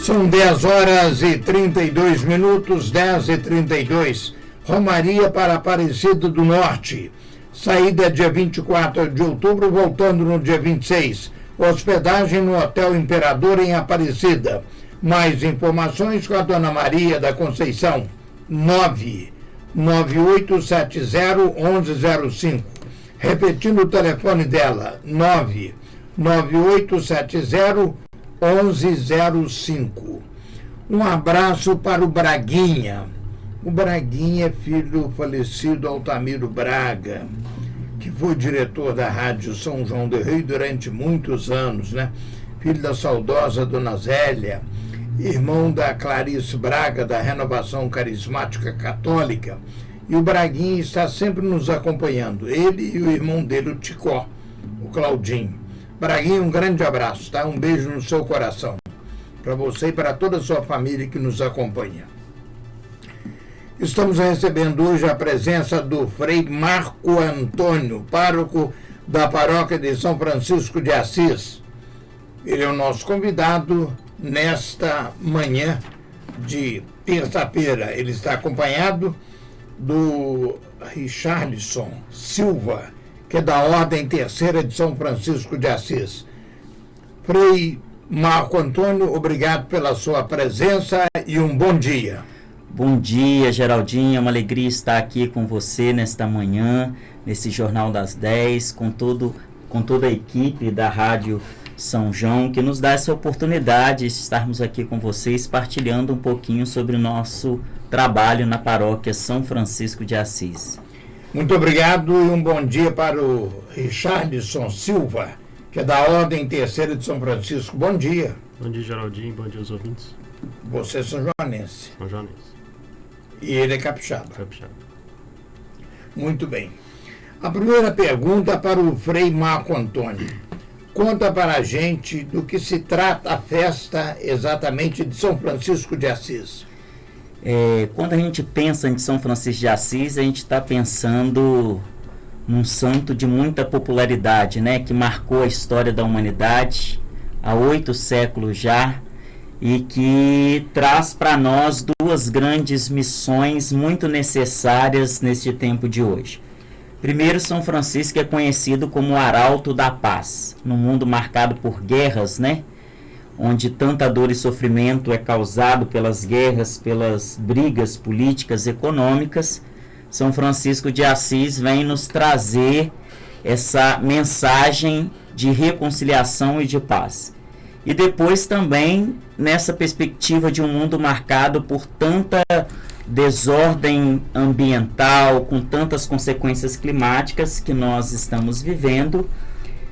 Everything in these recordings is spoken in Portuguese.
São 10h32, 10h32. Romaria para Aparecida do Norte. Saída dia 24 de outubro, voltando no dia 26. Hospedagem no Hotel Imperador em Aparecida. Mais informações com a Dona Maria da Conceição. 99870-1105. Repetindo o telefone dela. 99870-1105. Um abraço para o Braguinha. O Braguinha é filho do falecido Altamiro Braga, que foi diretor da Rádio São João del Rei durante muitos anos, né? Filho da saudosa Dona Zélia, irmão da Clarice Braga, da Renovação Carismática Católica. E o Braguinha está sempre nos acompanhando, ele e o irmão dele, o Ticó, o Claudinho. Braguinha, um grande abraço, tá? Um beijo no seu coração, para você e para toda a sua família que nos acompanha. Estamos recebendo hoje a presença do Frei Marco Antônio, pároco da paróquia de São Francisco de Assis. Ele é o nosso convidado nesta manhã de terça-feira. Ele está acompanhado do Richarlison Silva, que é da Ordem Terceira de São Francisco de Assis. Frei Marco Antônio, obrigado pela sua presença e um bom dia. Bom dia, Geraldinho, é uma alegria estar aqui com você nesta manhã, nesse Jornal das 10, com toda a equipe da Rádio São João, que nos dá essa oportunidade de estarmos aqui com vocês, partilhando um pouquinho sobre o nosso trabalho na paróquia São Francisco de Assis. Muito obrigado e um bom dia para o Richarlison Silva, que é da Ordem Terceira de São Francisco. Bom dia. Bom dia, Geraldinho, bom dia aos ouvintes. Você é são joanense. São joanense. E ele é capixaba. Capixaba. Muito bem. A primeira pergunta para o Frei Marco Antônio. Conta para a gente do que se trata a festa exatamente de São Francisco de Assis. Quando a gente pensa em São Francisco de Assis, a gente está pensando num santo de muita popularidade, né? Que marcou a história da humanidade há 8 séculos já, e que traz para nós duas grandes missões muito necessárias neste tempo de hoje. Primeiro, São Francisco é conhecido como o arauto da paz, num mundo marcado por guerras, né? Onde tanta dor e sofrimento é causado pelas guerras, pelas brigas políticas, econômicas. São Francisco de Assis vem nos trazer essa mensagem de reconciliação e de paz. E depois também nessa perspectiva de um mundo marcado por tanta desordem ambiental, com tantas consequências climáticas que nós estamos vivendo.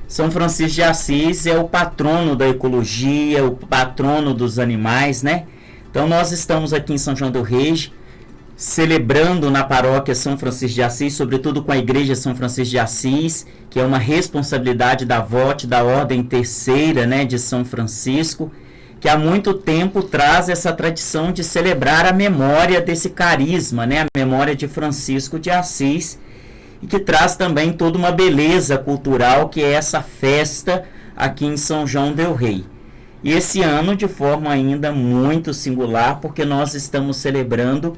São Francisco de Assis é o patrono da ecologia, o patrono dos animais, né? Então nós estamos aqui em São João del Rei, celebrando na paróquia São Francisco de Assis, sobretudo com a Igreja São Francisco de Assis, que é uma responsabilidade da VOT, da Ordem Terceira, né, de São Francisco, que há muito tempo traz essa tradição de celebrar a memória desse carisma, né, a memória de Francisco de Assis, e que traz também toda uma beleza cultural, que é essa festa aqui em São João del Rei. E esse ano, de forma ainda muito singular, porque nós estamos celebrando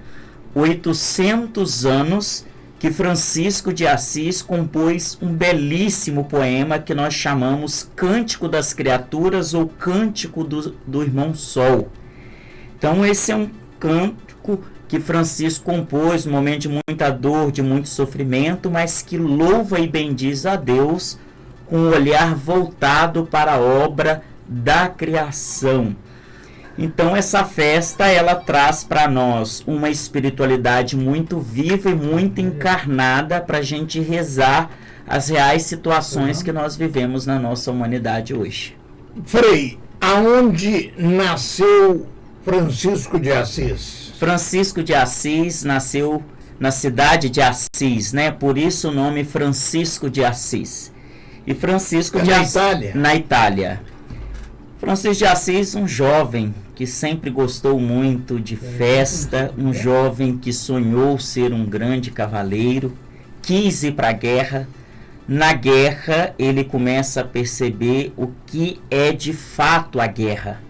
800 anos que Francisco de Assis compôs um belíssimo poema que nós chamamos Cântico das Criaturas ou Cântico do Irmão Sol. Então esse é um cântico que Francisco compôs num momento de muita dor, de muito sofrimento, mas que louva e bendiz a Deus com o olhar voltado para a obra da criação. Então essa festa, ela traz para nós uma espiritualidade muito viva e muito encarnada para a gente rezar as reais situações que nós vivemos na nossa humanidade hoje. Frei, aonde nasceu Francisco de Assis? Francisco de Assis nasceu na cidade de Assis, né? Por isso o nome Francisco de Assis. E Francisco de Assis, na Itália. Francisco de Assis, um jovem que sempre gostou muito de festa, um jovem que sonhou ser um grande cavaleiro, quis ir para a guerra. Na guerra, ele começa a perceber o que é de fato a guerra.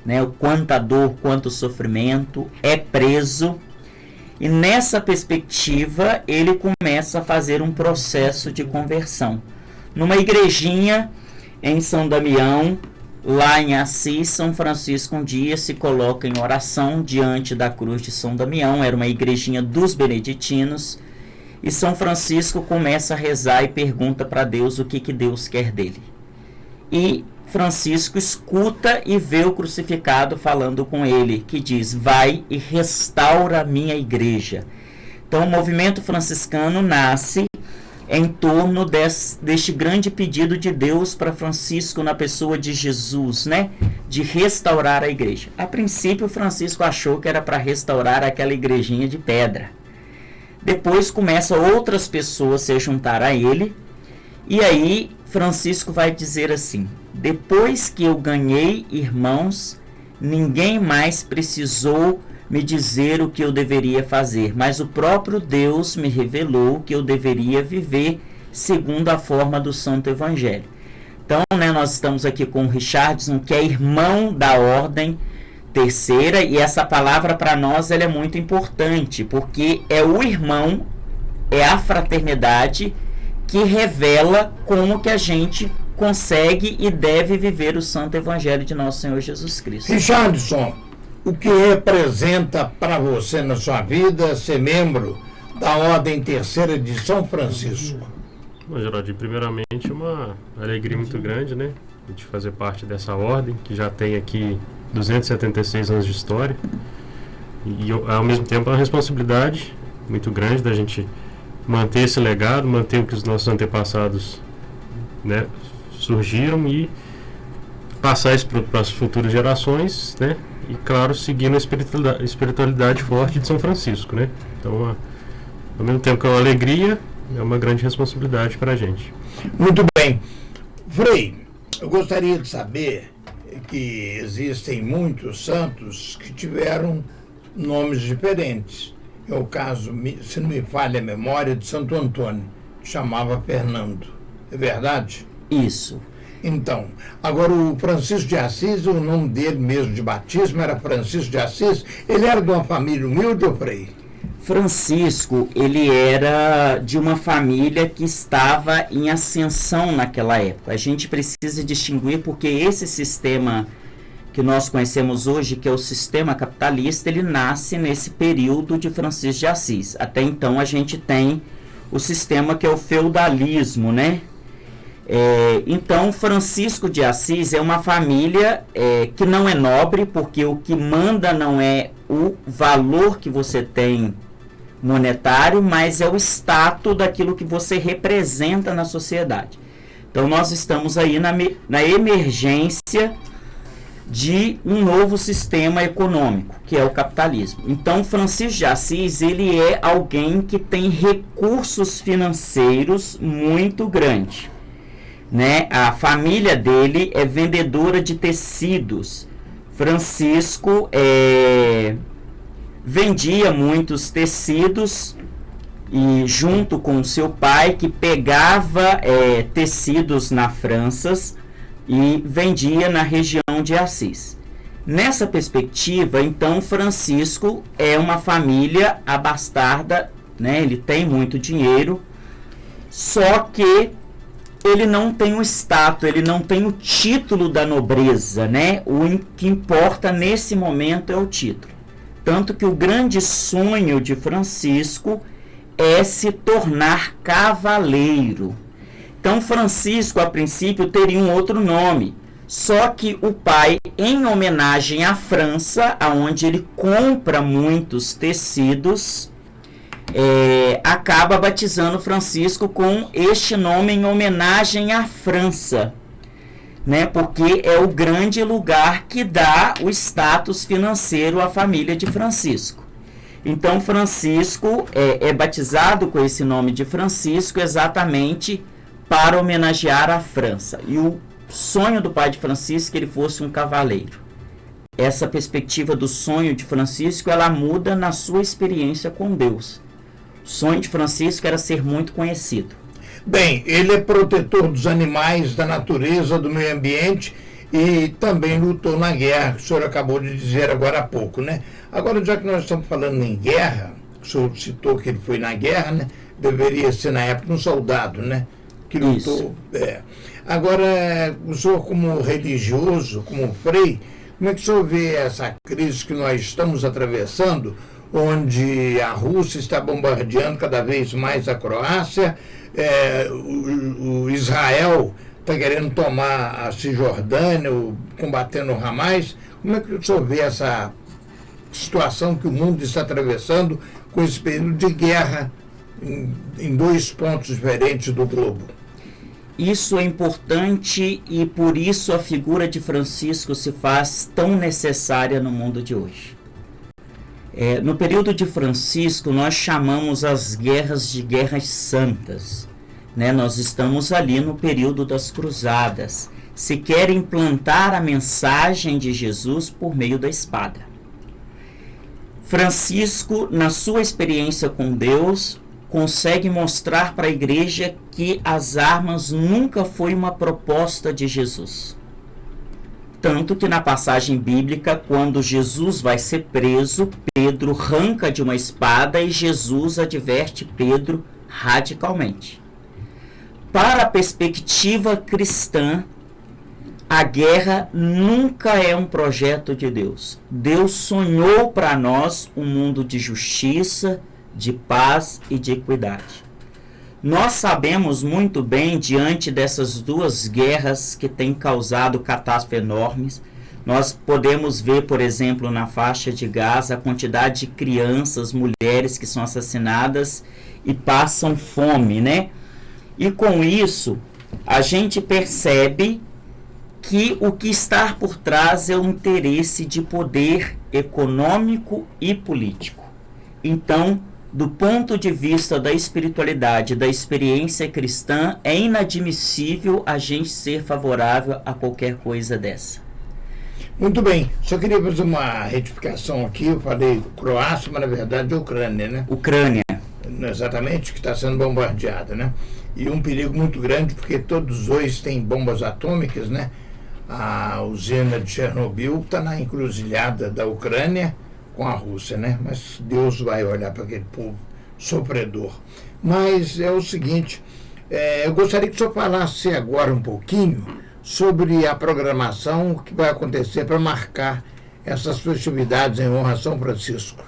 né? Quanta dor, quanto sofrimento, é preso. E nessa perspectiva, ele começa a fazer um processo de conversão. Numa igrejinha em São Damião, lá em Assis, São Francisco um dia se coloca em oração diante da cruz de São Damião. Era uma igrejinha dos beneditinos. E São Francisco começa a rezar e pergunta para Deus o que Deus quer dele. E Francisco escuta e vê o crucificado falando com ele, que diz: vai e restaura a minha igreja. Então o movimento franciscano nasce em torno deste grande pedido de Deus para Francisco na pessoa de Jesus, né? De restaurar a igreja. A princípio Francisco achou que era para restaurar aquela igrejinha de pedra. Depois começam outras pessoas se juntar a ele, e aí Francisco vai dizer assim: depois que eu ganhei irmãos, ninguém mais precisou me dizer o que eu deveria fazer, mas o próprio Deus me revelou que eu deveria viver segundo a forma do Santo Evangelho. Então, né, nós estamos aqui com o Richardson, que é irmão da Ordem Terceira, e essa palavra para nós ela é muito importante, porque é o irmão, é a fraternidade que revela como que a gente consegue e deve viver o Santo Evangelho de nosso Senhor Jesus Cristo. Richardson, o que representa para você na sua vida ser membro da Ordem Terceira de São Francisco? Bom, Geraldinho, primeiramente uma alegria muito grande, né? De fazer parte dessa ordem, que já tem aqui 276 anos de história. E ao mesmo tempo é uma responsabilidade muito grande da gente manter esse legado, manter o que os nossos antepassados, né, surgiram e passar isso para as futuras gerações, né? E claro, seguindo a espiritualidade forte de São Francisco, né? Então, ao mesmo tempo que é uma alegria, é uma grande responsabilidade para a gente. Muito bem. Frei, eu gostaria de saber que existem muitos santos que tiveram nomes diferentes. É o caso, se não me falha a memória, de Santo Antônio, que chamava Fernando. É verdade? Isso. Então, agora o Francisco de Assis, o nome dele mesmo de batismo era Francisco de Assis. Ele era de uma família humilde, ou Frei? Francisco, ele era de uma família que estava em ascensão naquela época. A gente precisa distinguir porque esse sistema que nós conhecemos hoje, que é o sistema capitalista, ele nasce nesse período de Francisco de Assis. Até então a gente tem o sistema que é o feudalismo, né? Então Francisco de Assis é uma família que não é nobre, porque o que manda não é o valor que você tem monetário, mas é o status daquilo que você representa na sociedade. Então nós estamos aí na emergência de um novo sistema econômico, que é o capitalismo. Então Francisco de Assis, ele é alguém que tem recursos financeiros muito grandes, né? A família dele é vendedora de tecidos. Francisco vendia muitos tecidos e junto com seu pai, que pegava tecidos na França e vendia na região de Assis. Nessa perspectiva, então, Francisco é uma família abastada, né? Ele tem muito dinheiro, só que ele não tem o status, ele não tem o título da nobreza, né? O que importa nesse momento é o título. Tanto que o grande sonho de Francisco é se tornar cavaleiro. Então Francisco, a princípio, teria um outro nome. Só que o pai, em homenagem à França, onde ele compra muitos tecidos, acaba batizando Francisco com este nome em homenagem à França, né? Porque é o grande lugar que dá o status financeiro à família de Francisco. Então Francisco é batizado com esse nome de Francisco exatamente para homenagear a França. E o sonho do pai de Francisco é que ele fosse um cavaleiro. Essa perspectiva do sonho de Francisco, ela muda na sua experiência com Deus. O sonho de Francisco era ser muito conhecido. Bem, ele é protetor dos animais, da natureza, do meio ambiente e também lutou na guerra, que o senhor acabou de dizer agora há pouco, né? Agora, já que nós estamos falando em guerra, o senhor citou que ele foi na guerra, né? Deveria ser, na época, um soldado, né? Que lutou. Agora, o senhor, como religioso, como frei, como é que o senhor vê essa crise que nós estamos atravessando, onde a Rússia está bombardeando cada vez mais a Croácia, o Israel está querendo tomar a Cisjordânia, combatendo o Hamas? Como é que o senhor vê essa situação que o mundo está atravessando com esse período de guerra em dois pontos diferentes do globo? Isso é importante e por isso a figura de Francisco se faz tão necessária no mundo de hoje. No período de Francisco, nós chamamos as guerras de guerras santas. Né? Nós estamos ali no período das cruzadas. Se quer implantar a mensagem de Jesus por meio da espada. Francisco, na sua experiência com Deus, consegue mostrar para a igreja que as armas nunca foi uma proposta de Jesus. Tanto que na passagem bíblica, quando Jesus vai ser preso, Pedro arranca de uma espada e Jesus adverte Pedro radicalmente. Para a perspectiva cristã, a guerra nunca é um projeto de Deus. Deus sonhou para nós um mundo de justiça, de paz e de equidade. Nós sabemos muito bem, diante dessas duas guerras que têm causado catástrofes enormes, nós podemos ver, por exemplo, na faixa de Gaza, a quantidade de crianças, mulheres que são assassinadas e passam fome, né? E com isso, a gente percebe que o que está por trás é o interesse de poder econômico e político. Então, do ponto de vista da espiritualidade, da experiência cristã, é inadmissível a gente ser favorável a qualquer coisa dessa. Muito bem, só queria fazer uma retificação aqui. Eu falei Croácia, mas na verdade é Ucrânia, né? Ucrânia. Exatamente, que está sendo bombardeada, né? E um perigo muito grande, porque todos os dois têm bombas atômicas, né? A usina de Chernobyl está na encruzilhada da Ucrânia com a Rússia, né? Mas Deus vai olhar para aquele povo sofredor. Mas é o seguinte, eu gostaria que o senhor falasse agora um pouquinho sobre a programação que vai acontecer para marcar essas festividades em honra a São Francisco.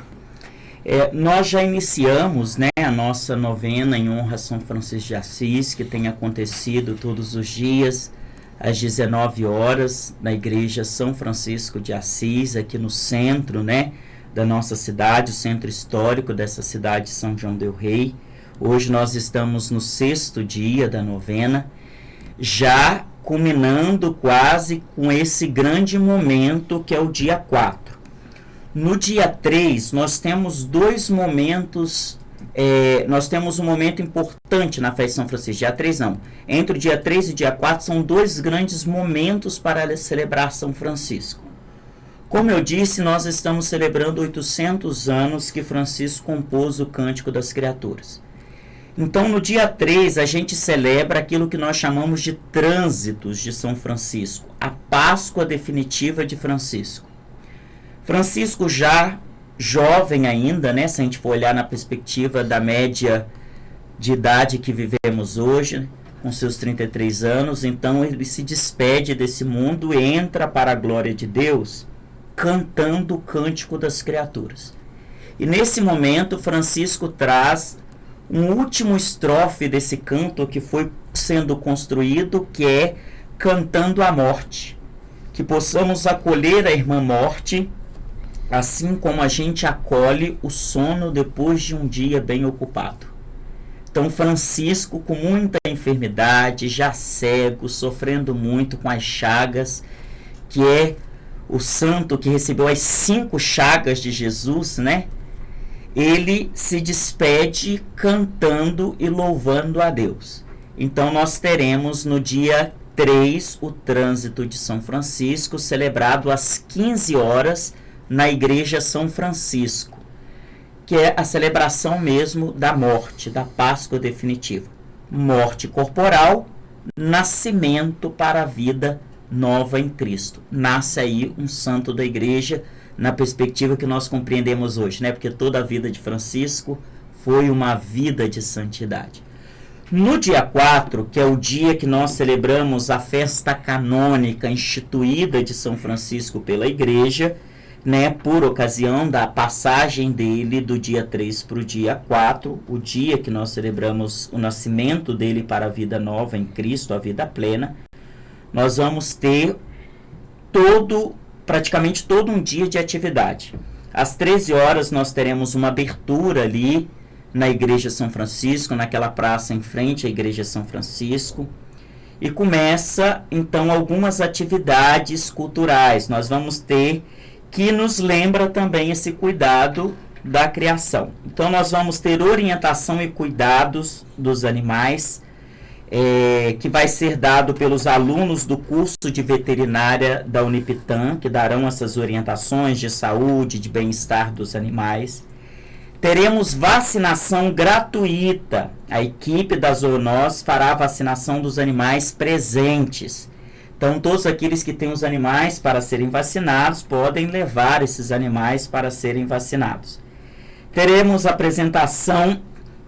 Nós já iniciamos, né, a nossa novena em honra a São Francisco de Assis, que tem acontecido todos os dias, às 19 horas, na igreja São Francisco de Assis, aqui no centro, né, da nossa cidade, o centro histórico dessa cidade de São João del Rei. Hoje nós estamos no 6º dia da novena, já culminando quase com esse grande momento que é o dia 4. No dia 3, nós temos dois momentos, nós temos um momento importante na festa de São Francisco. Dia 3 não, entre o dia 3 e o dia 4 são dois grandes momentos para celebrar São Francisco. Como eu disse, nós estamos celebrando 800 anos que Francisco compôs o Cântico das Criaturas. Então, no dia 3, a gente celebra aquilo que nós chamamos de trânsitos de São Francisco, a Páscoa definitiva de Francisco. Francisco já jovem ainda, né, se a gente for olhar na perspectiva da média de idade que vivemos hoje, com seus 33 anos, então ele se despede desse mundo e entra para a glória de Deus, cantando o Cântico das Criaturas. E nesse momento, Francisco traz um último estrofe desse canto que foi sendo construído, que é cantando a morte. Que possamos acolher a irmã morte, assim como a gente acolhe o sono depois de um dia bem ocupado. Então Francisco, com muita enfermidade, já cego, sofrendo muito com as chagas, que é o santo que recebeu as 5 chagas de Jesus, né? Ele se despede cantando e louvando a Deus. Então nós teremos no dia 3 o trânsito de São Francisco, celebrado às 15 horas na igreja São Francisco, que é a celebração mesmo da morte, da Páscoa definitiva. Morte corporal, nascimento para a vida nova em Cristo. Nasce aí um santo da igreja na perspectiva que nós compreendemos hoje, né? Porque toda a vida de Francisco foi uma vida de santidade. No dia 4, que é o dia que nós celebramos a festa canônica instituída de São Francisco pela igreja, né, por ocasião da passagem dele do dia 3 para o dia 4, o dia que nós celebramos o nascimento dele para a vida nova em Cristo, a vida plena, nós vamos ter praticamente todo um dia de atividade. Às 13 horas nós teremos uma abertura ali na Igreja São Francisco, naquela praça em frente à Igreja São Francisco, e começa então algumas atividades culturais. Nós vamos ter que nos lembra também esse cuidado da criação. Então nós vamos ter orientação e cuidados dos animais, que vai ser dado pelos alunos do curso de veterinária da Unipitã, que darão essas orientações de saúde, de bem-estar dos animais. Teremos vacinação gratuita. A equipe da zoonose fará a vacinação dos animais presentes. Então, todos aqueles que têm os animais para serem vacinados podem levar esses animais para serem vacinados. Teremos apresentação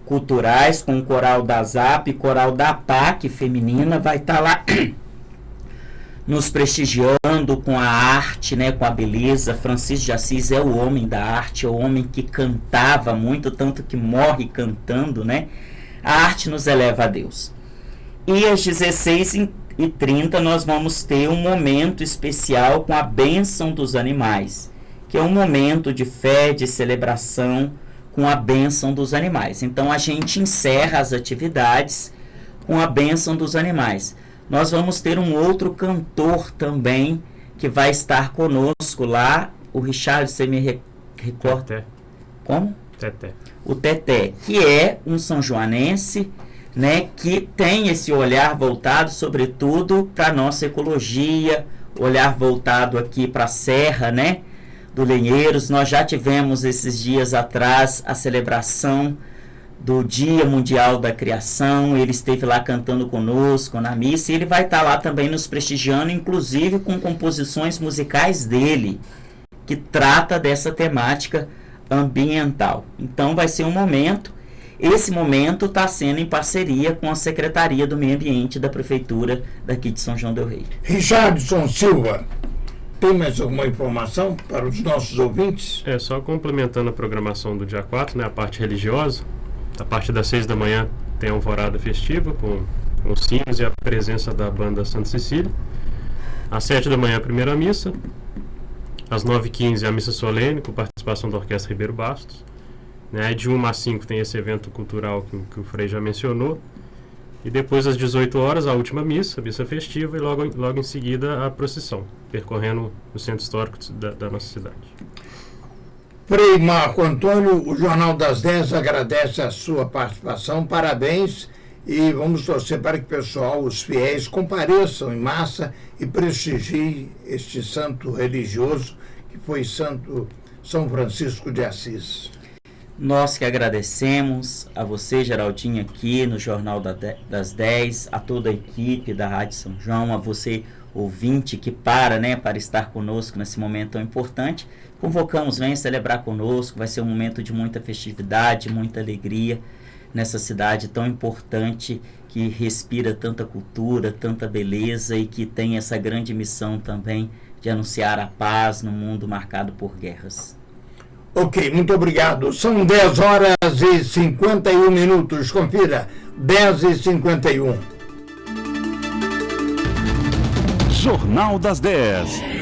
culturais com o coral da ZAP, coral da PAC feminina, vai estar lá nos prestigiando com a arte, né, com a beleza. Francisco de Assis é o homem da arte, é o homem que cantava muito, tanto que morre cantando, né? A arte nos eleva a Deus. E às 16h30 nós vamos ter um momento especial com a bênção dos animais, que é um momento de fé, de celebração com a bênção dos animais. Então a gente encerra as atividades com a bênção dos animais. Nós vamos ter um outro cantor também que vai estar conosco lá, o Richard, você me recorda? Teté. Como? Teté. O Teté, que é um são-joanense, né, que tem esse olhar voltado, sobretudo, para a nossa ecologia, olhar voltado aqui para a Serra, né, do Lenheiros. Nós já tivemos esses dias atrás a celebração do Dia Mundial da Criação, ele esteve lá cantando conosco na missa, e ele vai estar lá também nos prestigiando, inclusive com composições musicais dele, que trata dessa temática ambiental. Então vai ser um momento, esse momento está sendo em parceria com a Secretaria do Meio Ambiente da Prefeitura daqui de São João del Rei. Richardson Silva, tem mais alguma informação para os nossos ouvintes? Só complementando a programação do dia 4, né, a parte religiosa. A partir das 6 da manhã tem a alvorada festiva com os sinos e a presença da banda Santa Cecília. Às 7 da manhã a primeira missa. Às 9h15 a missa solene com participação da Orquestra Ribeiro Bastos. Né, de 1 às 5 tem esse evento cultural que o Frei já mencionou. E depois às 18 horas a última missa, a missa festiva, e logo em seguida a procissão, percorrendo o centro histórico da nossa cidade. Frei Marco Antônio, o Jornal das 10 agradece a sua participação, parabéns, e vamos torcer para que o pessoal, os fiéis, compareçam em massa e prestigiem este santo religioso que foi Santo São Francisco de Assis. Nós que agradecemos a você, Geraldinho, aqui no Jornal das 10, a toda a equipe da Rádio São João, a você, ouvinte, que para estar conosco nesse momento tão importante. Convocamos, venha celebrar conosco, vai ser um momento de muita festividade, muita alegria nessa cidade tão importante que respira tanta cultura, tanta beleza e que tem essa grande missão também de anunciar a paz no mundo marcado por guerras. Ok, muito obrigado. São 10h51. Confira, 10h51. Jornal das 10.